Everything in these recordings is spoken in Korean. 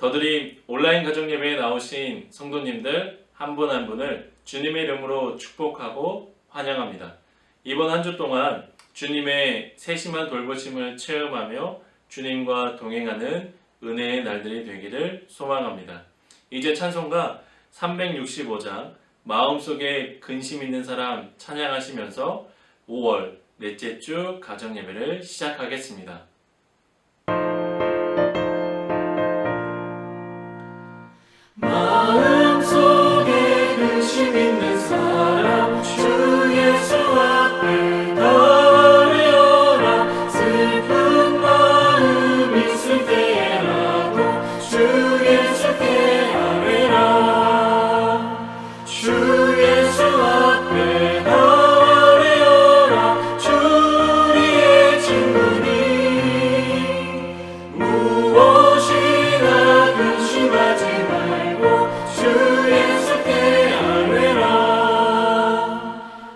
더드림 온라인 가정 예배에 나오신 성도님들 한 분 한 분을 주님의 이름으로 축복하고 환영합니다. 이번 한 주 동안 주님의 세심한 돌보심을 체험하며 주님과 동행하는 은혜의 날들이 되기를 소망합니다. 이제 찬송가 365장 마음속에 근심 있는 사람 찬양하시면서 5월 넷째 주 가정 예배를 시작하겠습니다. 마음속에 근심 있는 사람 주 예수 앞에 나아오라. 슬픈 마음 있을 때에라도 주 예수께 아뢰라. 주 예수 앞에 나아오라. 주 우리의 친구니 무엇이나 근심하지 말고 주 예수께 아뢰라.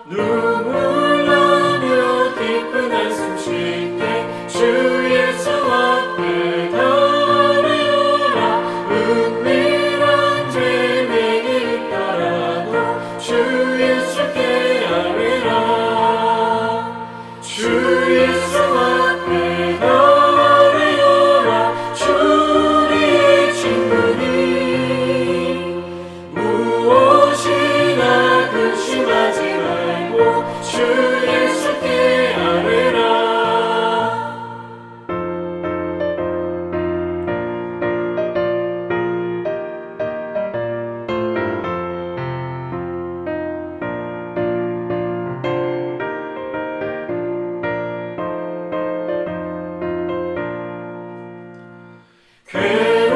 눈물 나며 깊은 한숨 쉴 때 주 예수 앞에 아뢰라. 은밀한 죄 내게 있더라도 주 예수께 아뢰라. 주 예수 앞에 아뢰라. 주 우리의 친구니 무엇이나 근심하지 말고 주 예수께 아뢰라.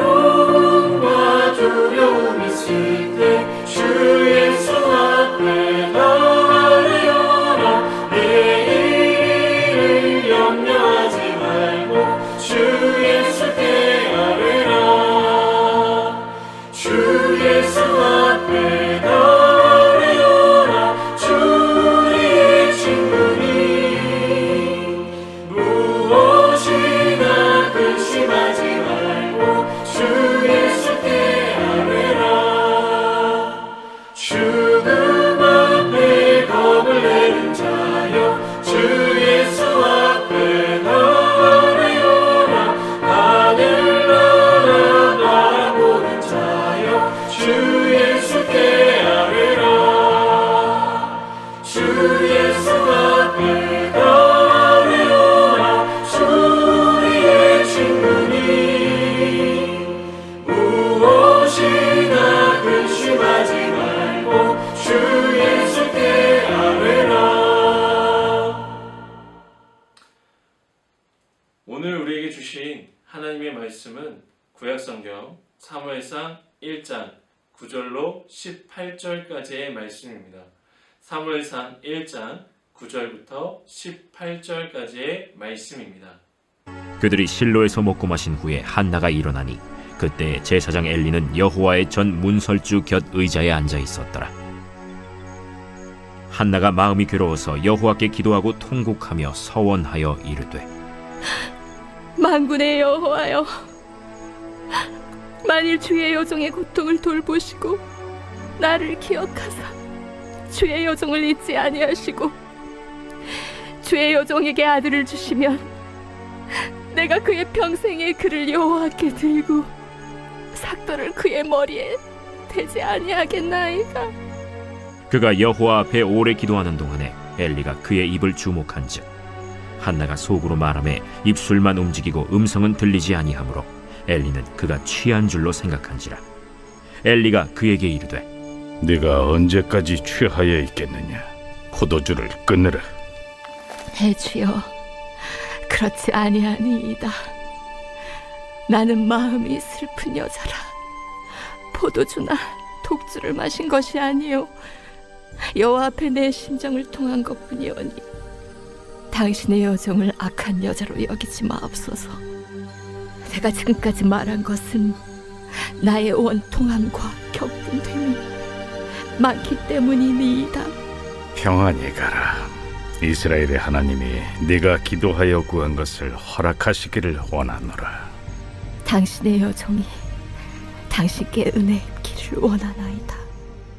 괴로움과 두려움 있을 때 주 예수 앞에 나아오라. 내일을 염려하지 말고 주 예수께 아뢰라. 주 예수 앞에 나아오라. 주 우리의 친구니 무엇이나 근심하지 말고 주 예수께 아뢰라. 죽음 앞에 겁을 내는 자여 주 예수 앞에 나아오라. 하늘나라 바라보는 자여 주 예수께 아뢰라. 주 예수 앞에 나아오라. 주 우리의 친구니 무엇이나 근심하지 말고 주 예수께 아뢰라. 오늘 우리에게 주신 하나님의 말씀은 구약성경 사무엘상 1장 9절로 18절까지의 말씀입니다. 사무엘상 1장 9절부터 18절까지의 말씀입니다. 그들이 실로에서 먹고 마신 후에 한나가 일어나니 그때 제사장 엘리는 여호와의 전 문설주 곁 의자에 앉아 있었더라. 한나가 마음이 괴로워서 여호와께 기도하고 통곡하며 서원하여 이르되 만군의 여호와여, 만일 주의 여종의 고통을 돌보시고 나를 기억하사 주의 여종을 잊지 아니하시고 주의 여종에게 아들을 주시면 내가 그의 평생에 그를 여호와께 들고 삭도를 그의 머리에 대지 아니하겠나이다. 그가 여호와 앞에 오래 기도하는 동안에 엘리가 그의 입을 주목한즉 한나가 속으로 말하며 입술만 움직이고 음성은 들리지 아니하므로 엘리는 그가 취한 줄로 생각한지라. 엘리가 그에게 이르되 네가 언제까지 취하여 있겠느냐? 포도주를 끊으라. 대주여, 그렇지 아니하니이다. 나는 마음이 슬픈 여자라. 포도주나 독주를 마신 것이 아니요 여호와 앞에 내 심정을 통한 것뿐이오니 당신의 여종을 악한 여자로 여기지 마옵소서. 내가 지금까지 말한 것은 나의 원통함과 격분됨이 많기 때문이니이다. 평안히 가라. 이스라엘의 하나님이 네가 기도하여 구한 것을 허락하시기를 원하노라. 당신의 여종이 당신께 은혜 입기를 원하나이다.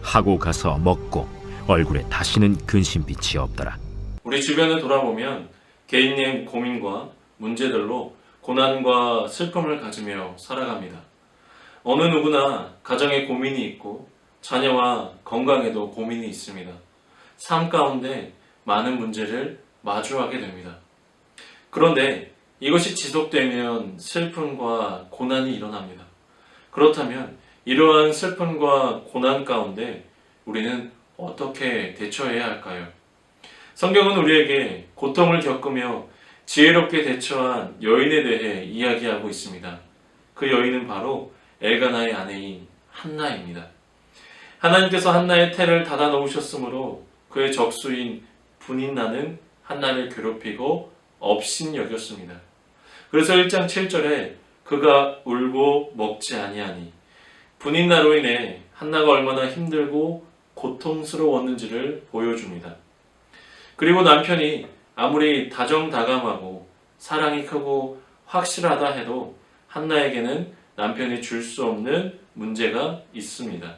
하고 가서 먹고 얼굴에 다시는 근심빛이 없더라. 우리 주변을 돌아보면 개인의 고민과 문제들로 고난과 슬픔을 가지며 살아갑니다. 어느 누구나 가정에 고민이 있고 자녀와 건강에도 고민이 있습니다. 삶 가운데 많은 문제를 마주하게 됩니다. 그런데 이것이 지속되면 슬픔과 고난이 일어납니다. 그렇다면 이러한 슬픔과 고난 가운데 우리는 어떻게 대처해야 할까요? 성경은 우리에게 고통을 겪으며 지혜롭게 대처한 여인에 대해 이야기하고 있습니다. 그 여인은 바로 엘가나의 아내인 한나입니다. 하나님께서 한나의 태를 닫아 놓으셨으므로 그의 적수인 분인나는 한나를 괴롭히고 업신여겼습니다. 그래서 1장 7절에 그가 울고 먹지 아니하니 분인나로 인해 한나가 얼마나 힘들고 고통스러웠는지를 보여줍니다. 그리고 남편이 아무리 다정다감하고 사랑이 크고 확실하다 해도 한나에게는 남편이 줄 수 없는 문제가 있습니다.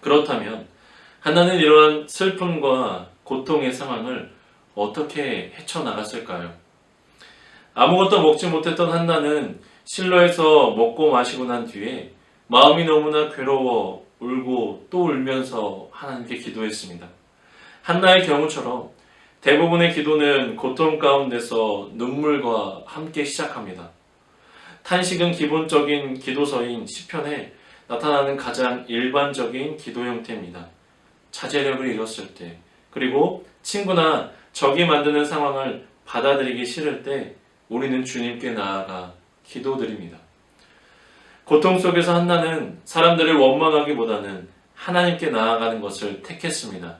그렇다면 한나는 이러한 슬픔과 고통의 상황을 어떻게 헤쳐나갔을까요? 아무것도 먹지 못했던 한나는 실로에서 먹고 마시고 난 뒤에 마음이 너무나 괴로워 울고 또 울면서 하나님께 기도했습니다. 한나의 경우처럼 대부분의 기도는 고통 가운데서 눈물과 함께 시작합니다. 탄식은 기본적인 기도서인 시편에 나타나는 가장 일반적인 기도 형태입니다. 자제력을 잃었을 때, 그리고 친구나 적이 만드는 상황을 받아들이기 싫을 때 우리는 주님께 나아가 기도드립니다. 고통 속에서 한나는 사람들을 원망하기보다는 하나님께 나아가는 것을 택했습니다.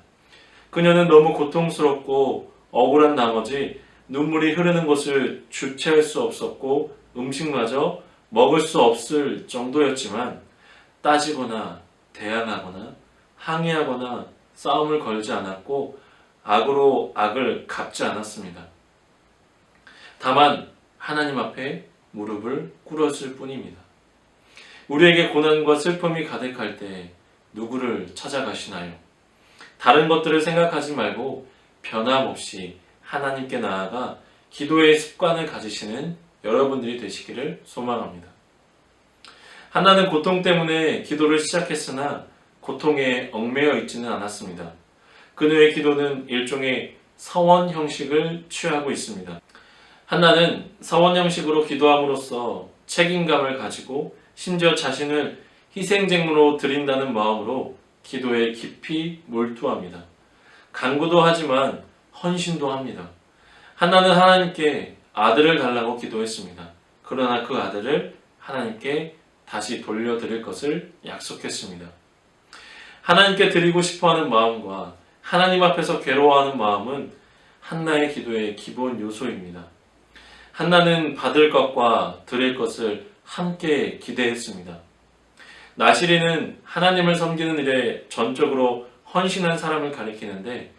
그녀는 너무 고통스럽고 억울한 나머지 눈물이 흐르는 것을 주체할 수 없었고 음식마저 먹을 수 없을 정도였지만 따지거나 대항하거나 항의하거나 싸움을 걸지 않았고 악으로 악을 갚지 않았습니다. 다만 하나님 앞에 무릎을 꿇었을 뿐입니다. 우리에게 고난과 슬픔이 가득할 때 누구를 찾아가시나요? 다른 것들을 생각하지 말고 변함없이 하나님께 나아가 기도의 습관을 가지시는 여러분들이 되시기를 소망합니다. 한나는 고통 때문에 기도를 시작했으나 고통에 얽매여 있지는 않았습니다. 그녀의 기도는 일종의 서원 형식을 취하고 있습니다. 한나는 서원 형식으로 기도함으로써 책임감을 가지고 심지어 자신을 희생제물로 드린다는 마음으로 기도에 깊이 몰두합니다. 간구도 하지만 헌신도 합니다. 한나는 하나님께 아들을 달라고 기도했습니다. 그러나 그 아들을 하나님께 다시 돌려드릴 것을 약속했습니다. 하나님께 드리고 싶어하는 마음과 하나님 앞에서 괴로워하는 마음은 한나의 기도의 기본 요소입니다. 한나는 받을 것과 드릴 것을 함께 기대했습니다. 나시리는 하나님을 섬기는 일에 전적으로 헌신한 사람을 가리키는데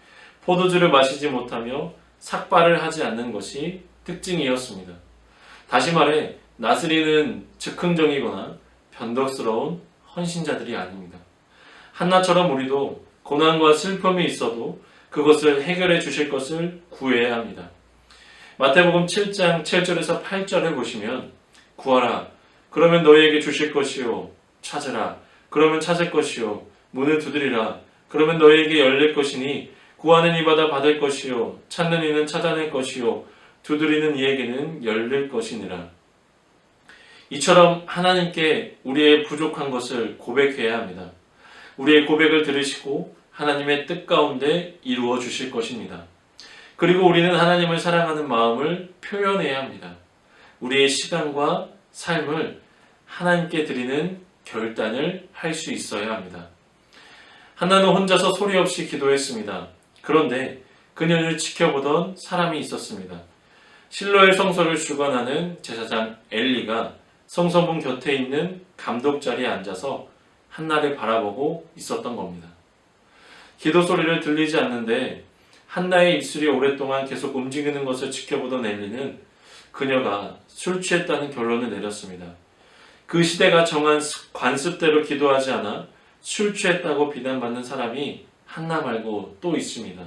포도주를 마시지 못하며 삭발을 하지 않는 것이 특징이었습니다. 다시 말해 나스리는 즉흥적이거나 변덕스러운 헌신자들이 아닙니다. 한나처럼 우리도 고난과 슬픔이 있어도 그것을 해결해 주실 것을 구해야 합니다. 마태복음 7장 7절에서 8절을 보시면 구하라 그러면 너희에게 주실 것이요 찾으라 그러면 찾을 것이요 문을 두드리라 그러면 너희에게 열릴 것이니 구하는 이마다 받을 것이요 찾는 이는 찾아낼 것이요 두드리는 이에게는 열릴 것이니라. 이처럼 하나님께 우리의 부족한 것을 고백해야 합니다. 우리의 고백을 들으시고 하나님의 뜻 가운데 이루어 주실 것입니다. 그리고 우리는 하나님을 사랑하는 마음을 표현해야 합니다. 우리의 시간과 삶을 하나님께 드리는 결단을 할 수 있어야 합니다. 한나는 혼자서 소리 없이 기도했습니다. 그런데 그녀를 지켜보던 사람이 있었습니다. 실로의 성소를 주관하는 제사장 엘리가 성소문 곁에 있는 감독 자리에 앉아서 한나를 바라보고 있었던 겁니다. 기도 소리를 들리지 않는데 한나의 입술이 오랫동안 계속 움직이는 것을 지켜보던 엘리는 그녀가 술 취했다는 결론을 내렸습니다. 그 시대가 정한 관습대로 기도하지 않아 술 취했다고 비난받는 사람이 한나 말고 또 있습니다.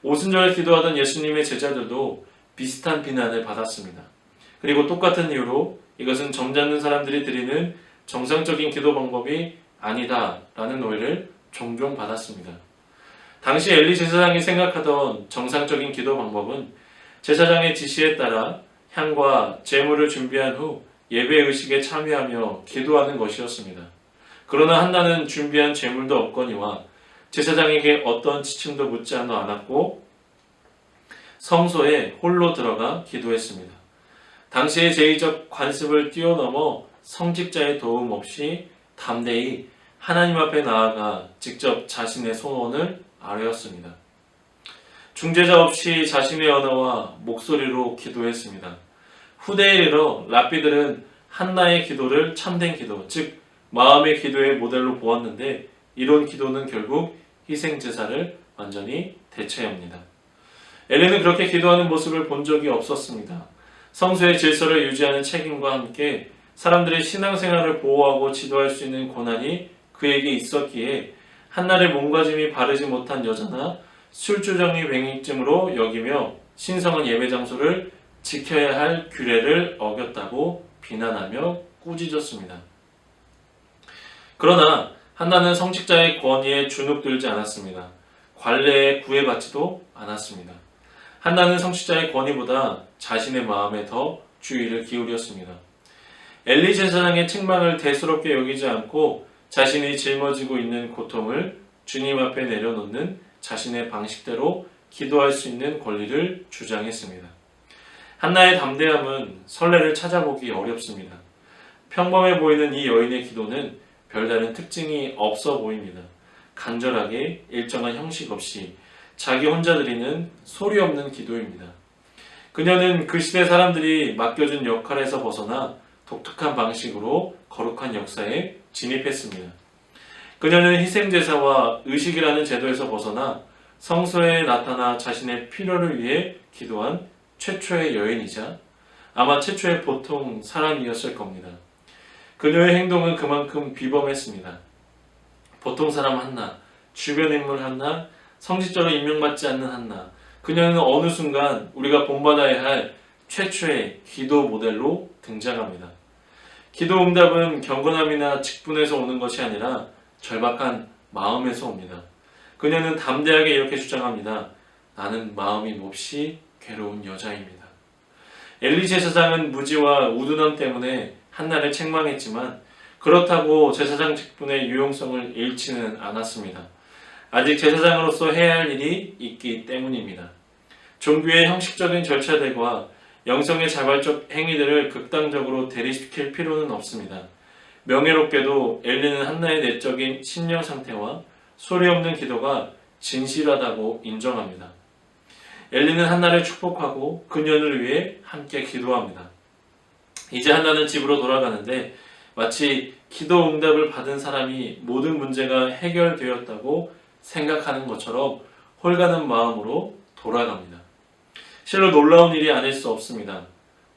오순절에 기도하던 예수님의 제자들도 비슷한 비난을 받았습니다. 그리고 똑같은 이유로 이것은 점잖은 사람들이 드리는 정상적인 기도 방법이 아니다라는 오해를 종종 받았습니다. 당시 엘리 제사장이 생각하던 정상적인 기도 방법은 제사장의 지시에 따라 향과 제물을 준비한 후 예배 의식에 참여하며 기도하는 것이었습니다. 그러나 한나는 준비한 제물도 없거니와 제사장에게 어떤 지침도 묻지 않았고 성소에 홀로 들어가 기도했습니다. 당시의 제의적 관습을 뛰어넘어 성직자의 도움 없이 담대히 하나님 앞에 나아가 직접 자신의 소원을 아뢰었습니다. 중재자 없이 자신의 언어와 목소리로 기도했습니다. 후대에 이르러 랍비들은 한나의 기도를 참된 기도, 즉 마음의 기도의 모델로 보았는데 이런 기도는 결국 희생제사를 완전히 대체합니다. 엘리는 그렇게 기도하는 모습을 본 적이 없었습니다. 성소의 질서를 유지하는 책임과 함께 사람들의 신앙생활을 보호하고 지도할 수 있는 고난이 그에게 있었기에 한나를 몸가짐이 바르지 못한 여자나 술주정이 맹익증으로 여기며 신성한 예배 장소를 지켜야 할 규례를 어겼다고 비난하며 꾸짖었습니다. 그러나 한나는 성직자의 권위에 주눅들지 않았습니다. 관례에 구애받지도 않았습니다. 한나는 성직자의 권위보다 자신의 마음에 더 주의를 기울였습니다. 엘리 제사장의 책망을 대수롭게 여기지 않고 자신이 짊어지고 있는 고통을 주님 앞에 내려놓는 자신의 방식대로 기도할 수 있는 권리를 주장했습니다. 한나의 담대함은 선례를 찾아보기 어렵습니다. 평범해 보이는 이 여인의 기도는 별다른 특징이 없어 보입니다. 간절하게 일정한 형식 없이 자기 혼자 드리는 소리 없는 기도입니다. 그녀는 그 시대 사람들이 맡겨준 역할에서 벗어나 독특한 방식으로 거룩한 역사에 진입했습니다. 그녀는 희생제사와 의식이라는 제도에서 벗어나 성소에 나타나 자신의 필요를 위해 기도한 최초의 여인이자 아마 최초의 보통 사람이었을 겁니다. 그녀의 행동은 그만큼 비범했습니다. 보통 사람 한나, 주변 인물 한나, 성직자로 임명받지 않는 한나, 그녀는 어느 순간 우리가 본받아야 할 최초의 기도 모델로 등장합니다. 기도 응답은 경건함이나 직분에서 오는 것이 아니라 절박한 마음에서 옵니다. 그녀는 담대하게 이렇게 주장합니다. 나는 마음이 몹시 괴로운 여자입니다. 엘리 제사장은 무지와 우둔함 때문에 한나를 책망했지만 그렇다고 제사장 직분의 유용성을 잃지는 않았습니다. 아직 제사장으로서 해야 할 일이 있기 때문입니다. 종교의 형식적인 절차들과 영성의 자발적 행위들을 극단적으로 대립시킬 필요는 없습니다. 명예롭게도 엘리는 한나의 내적인 심령 상태와 소리 없는 기도가 진실하다고 인정합니다. 엘리는 한나를 축복하고 그녀를 위해 함께 기도합니다. 이제 한나는 집으로 돌아가는데 마치 기도 응답을 받은 사람이 모든 문제가 해결되었다고 생각하는 것처럼 홀가는 마음으로 돌아갑니다. 실로 놀라운 일이 아닐 수 없습니다.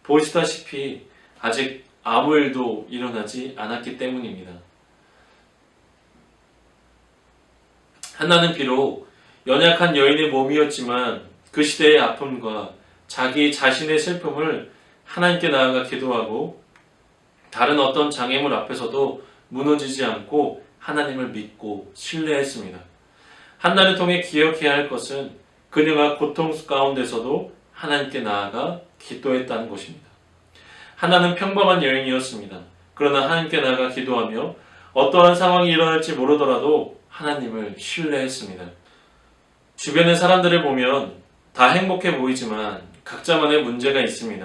보시다시피 아직 아무 일도 일어나지 않았기 때문입니다. 한나는 비록 연약한 여인의 몸이었지만 그 시대의 아픔과 자기 자신의 슬픔을 하나님께 나아가 기도하고 다른 어떤 장애물 앞에서도 무너지지 않고 하나님을 믿고 신뢰했습니다. 한나를 통해 기억해야 할 것은 그녀가 고통 가운데서도 하나님께 나아가 기도했다는 것입니다. 한나는 평범한 여인이었습니다. 그러나 하나님께 나아가 기도하며 어떠한 상황이 일어날지 모르더라도 하나님을 신뢰했습니다. 주변의 사람들을 보면 다 행복해 보이지만 각자만의 문제가 있습니다.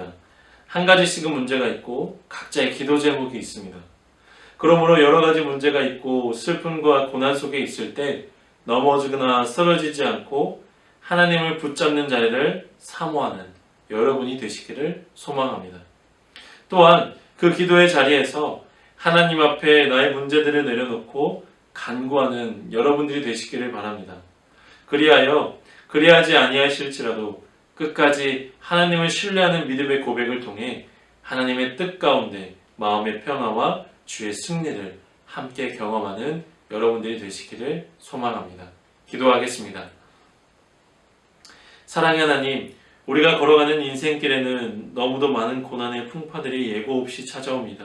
한 가지씩은 문제가 있고 각자의 기도 제목이 있습니다. 그러므로 여러 가지 문제가 있고 슬픔과 고난 속에 있을 때 넘어지거나 쓰러지지 않고 하나님을 붙잡는 자리를 사모하는 여러분이 되시기를 소망합니다. 또한 그 기도의 자리에서 하나님 앞에 나의 문제들을 내려놓고 간구하는 여러분들이 되시기를 바랍니다. 그리하지 아니하실지라도 끝까지 하나님을 신뢰하는 믿음의 고백을 통해 하나님의 뜻 가운데 마음의 평화와 주의 승리를 함께 경험하는 여러분들이 되시기를 소망합니다. 기도하겠습니다. 사랑의 하나님, 우리가 걸어가는 인생길에는 너무도 많은 고난의 풍파들이 예고 없이 찾아옵니다.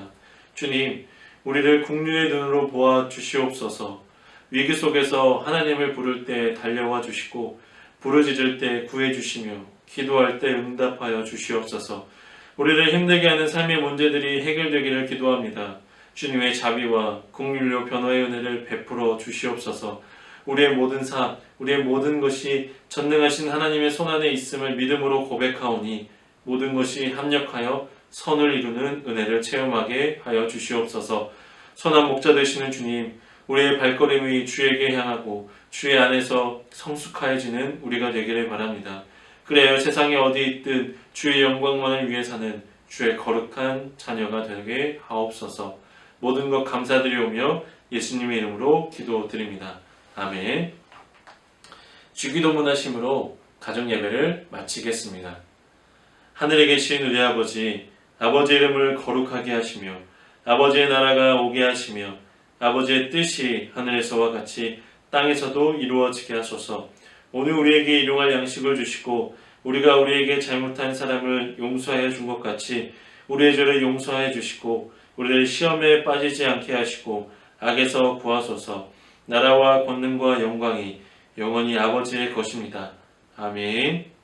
주님, 우리를 긍휼의 눈으로 보아 주시옵소서. 위기 속에서 하나님을 부를 때 달려와 주시고 부르짖을 때 구해 주시며 기도할 때 응답하여 주시옵소서. 우리를 힘들게 하는 삶의 문제들이 해결되기를 기도합니다. 주님의 자비와 긍휼로 변화의 은혜를 베풀어 주시옵소서. 우리의 모든 삶, 우리의 모든 것이 전능하신 하나님의 손안에 있음을 믿음으로 고백하오니 모든 것이 합력하여 선을 이루는 은혜를 체험하게 하여 주시옵소서. 선한 목자 되시는 주님, 우리의 발걸음이 주에게 향하고 주의 안에서 성숙하여지는 우리가 되기를 바랍니다. 그래야 세상에 어디 있든 주의 영광만을 위해 사는 주의 거룩한 자녀가 되게 하옵소서. 모든 것 감사드리오며 예수님의 이름으로 기도드립니다. 아멘. 주기도문 하심으로 가정예배를 마치겠습니다. 하늘에 계신 우리 아버지, 아버지의 이름을 거룩하게 하시며 아버지의 나라가 오게 하시며 아버지의 뜻이 하늘에서와 같이 땅에서도 이루어지게 하소서. 오늘 우리에게 일용할 양식을 주시고 우리가 우리에게 잘못한 사람을 용서하여 준 것 같이 우리의 죄를 용서하여 주시고 우리를 시험에 빠지지 않게 하시고 악에서 구하소서. 나라와 권능과 영광이 영원히 아버지의 것입니다. 아멘.